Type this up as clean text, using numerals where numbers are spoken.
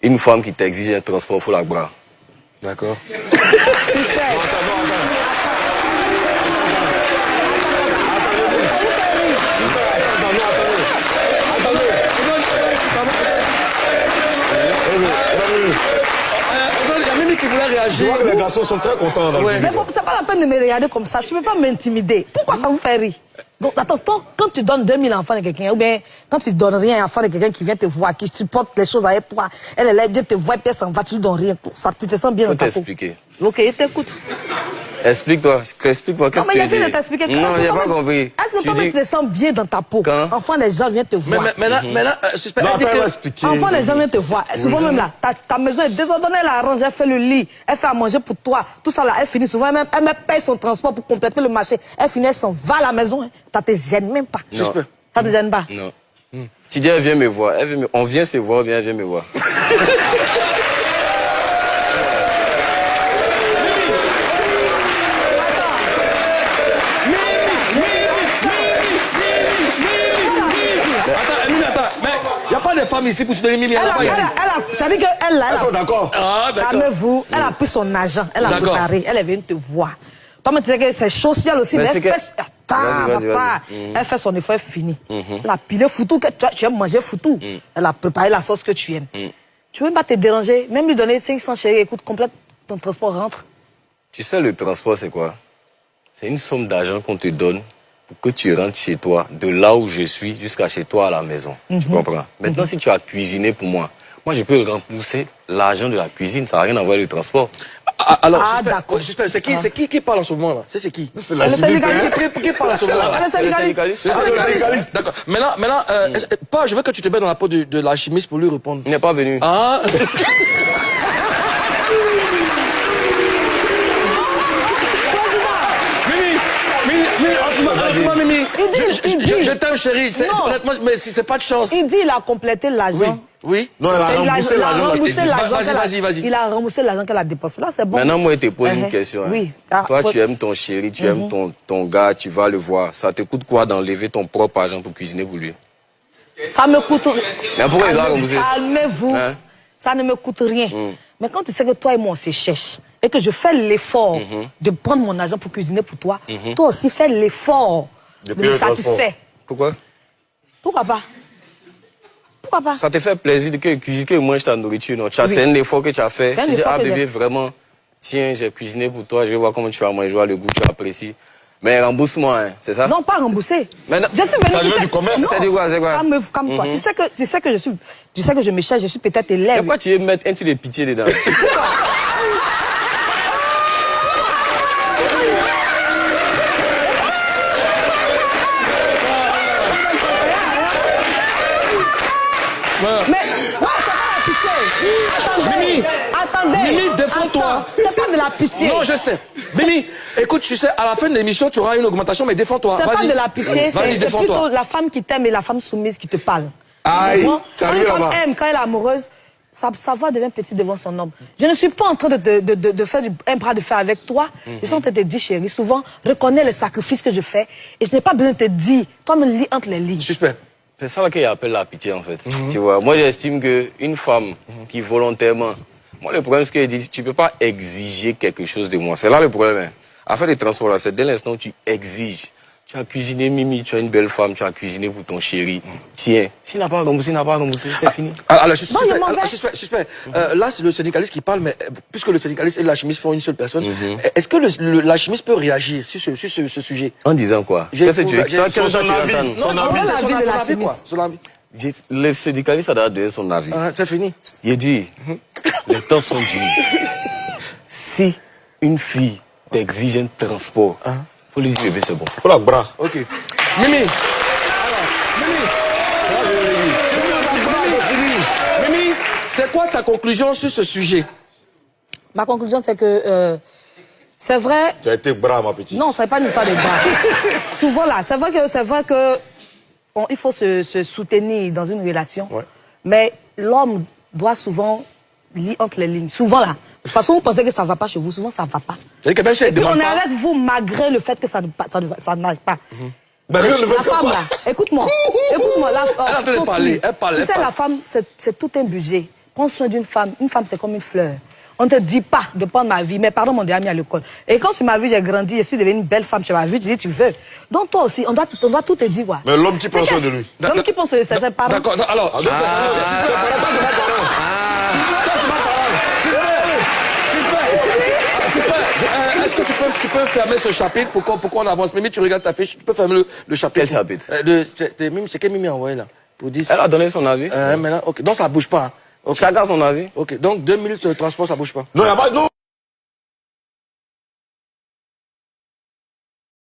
Une femme qui t'exige un transport, il faut la bras. D'accord. Qui voulait réagir. Je vois que les garçons sont très contents dans le Mais c'est pas la peine de me regarder comme ça. Tu ne peux pas m'intimider. Pourquoi ça vous fait rire? Donc, attends, quand tu donnes 2000 enfants à quelqu'un, ou bien quand tu donnes rien à enfant de quelqu'un qui vient te voir, qui supporte les choses avec toi, elle vient te voir, puis elle s'en va, tu ne donnes rien. Ça, tu te sens bien dans ta peau. Faut t'expliquer. Ok, je t'écoute. Explique-toi, explique-moi, qu'est-ce que tu dis? Non, j'ai pas compris. Est-ce que toi, tu te sens bien dans ta peau? Quand? Enfin, les gens viennent te voir. Maintenant, suspect. Non, elle va expliquer. Enfin, les gens viennent te voir. Souvent même là, ta maison est désordonnée, elle arrange, elle fait le lit, elle fait à manger pour toi. Tout ça là, elle finit souvent, elle me paye son transport pour compléter le marché. Elle finit, elle s'en va à la maison. Hein. Ça te gêne même pas. Non. Ça te gêne pas? Non. Tu dis, elle vient me voir. On vient se voir, bien, elle vient me voir. Des femmes ici pour se donner 1 000 000. Ça veut dire qu'elle, elles sont d'accord. Ah, d'accord. Calmez-vous, elle a pris son argent, elle a préparé, elle est venue te voir. Toi, tu sais que c'est social aussi, mais elle fait... Attends, papa. Elle fait son effort, elle finit. Elle a pilé foutou, tu aimes manger foutou. Elle a préparé la sauce que tu aimes. Tu veux même pas te déranger, même lui donner 500 chéris, écoute, complète, ton transport rentre. Tu sais, le transport, c'est quoi? C'est une somme d'argent qu'on te donne pour que tu rentres chez toi, de là où je suis jusqu'à chez toi à la maison. Tu comprends? Maintenant, si tu as cuisiné pour moi, je peux rembourser l'argent de la cuisine, ça n'a rien à voir avec le transport. Alors, suspect, c'est qui parle en ce moment là? C'est qui? C'est la chimiste. Qui parle en ce moment là? C'est le syndicaliste. D'accord. Maintenant, je veux que tu te mettes dans la peau de la chimiste pour lui répondre. Il n'est pas venu. Ah. Mimi, je t'aime chérie, honnêtement, mais si c'est pas de chance. Il dit il a complété l'argent. Oui. Non, elle a remboursé l'argent. Vas-y. Il a remboursé l'argent qu'elle a dépensé. Là, c'est bon. Maintenant, moi, je te pose une question. Oui. Toi, tu aimes ton chéri, tu aimes ton gars, tu vas le voir. Ça te coûte quoi d'enlever ton propre argent pour cuisiner pour lui? Ça me coûte rien. Mais pourquoi il doit rembourser? Calmez-vous. Ça ne me coûte rien. Mais quand tu sais que toi et moi, on se cherche, et que je fais l'effort de prendre mon argent pour cuisiner pour toi, toi aussi fais l'effort de me satisfaire. Pourquoi? Pourquoi pas? Pourquoi pas? Ça te fait plaisir que je mange ta nourriture, non? C'est un effort que tu as fait. Tu dis, ah bébé, vraiment, tiens, j'ai cuisiné pour toi, je vais voir comment tu vas manger, je vois le goût, tu apprécies. Mais rembourse-moi, hein, c'est ça? Non, pas rembourser. Mais non, je suis venu. Ça devient du commerce. C'est du quoi, c'est quoi? Calme-toi. Tu sais que je me cherche, je suis peut-être élève. Pourquoi tu veux mettre un truc de pitié dedans? Mais non, c'est pas la pitié. Attendez. Mimi, défends-toi. C'est pas de la pitié. Non, je sais. Mimi, écoute, tu sais, à la fin de l'émission, tu auras une augmentation, mais défends-toi. C'est pas de la pitié, c'est plutôt la femme qui t'aime et la femme soumise qui te parle. Aïe, quand une femme aime, quand elle est amoureuse, sa voix devient petite devant son homme. Je ne suis pas en train de faire un bras de fer avec toi. Je suis en train de te dire, chérie, souvent, reconnais le sacrifice que je fais et je n'ai pas besoin de te dire. Toi, me lis entre les lignes. Suspect. C'est ça qu'il appelle la pitié, en fait. Tu vois, moi, j'estime qu'une femme qui volontairement... Moi, le problème, c'est qu'elle dit, tu ne peux pas exiger quelque chose de moi. C'est là le problème. Hein. Affaire de transport, là, c'est dès l'instant où tu exiges. Tu as cuisiné, Mimi, tu as une belle femme, tu as cuisiné pour ton chéri. Tiens, s'il n'a pas remboursé, c'est fini. Alors, suspect. Là, c'est le syndicaliste qui parle, mais puisque le syndicaliste et la chimiste font une seule personne, est-ce que la chimiste peut réagir sur ce sujet? En disant quoi? Qu'est-ce que tu veux? Son avis. Le syndicaliste a donné son avis. C'est fini. Il dit, les temps sont durs. Si une fille t'exige un transport, faut lui dire, bébé, c'est bon. Faut la bras. Ok. Mimi. Mimi, c'est quoi ta conclusion sur ce sujet? Ma conclusion, c'est que c'est vrai. Tu as été bras, ma petite. Non, c'est pas une histoire de bras. Souvent là, c'est vrai que il faut se soutenir dans une relation, mais l'homme doit souvent lire entre les lignes. Souvent là. De toute façon, vous pensez que ça ne va pas chez vous, souvent ça ne va pas. Et puis on est avec vous malgré le fait que ça n'arrive pas. La femme là, écoute-moi, elle a fait parler. Tu sais, la femme, c'est tout un budget. prends soin d'une femme. Une femme, c'est comme une fleur. On ne te dit pas de prendre ma vie. Mes parents m'ont déjà mis à l'école. Et quand tu m'as vu, j'ai grandi, je suis devenue une belle femme. Tu m'as vu, tu dis, tu veux. Donc toi aussi, on doit tout te dire, quoi. Mais l'homme qui prend soin de lui. D'accord. L'homme qui pense, c'est ses parents. D'accord, alors... Est-ce que tu peux fermer ce chapitre pour qu'on avance? Mimi, tu regardes ta fiche, tu peux fermer le chapitre. Quel chapitre? C'est quel Mimi a envoyé là? Pour 10. Elle a donné son avis. Maintenant, ok. Donc ça bouge pas. Okay. Chacun son avis. Ok. Donc 2 minutes de transport, ça bouge pas. Non, il n'y a pas... Non.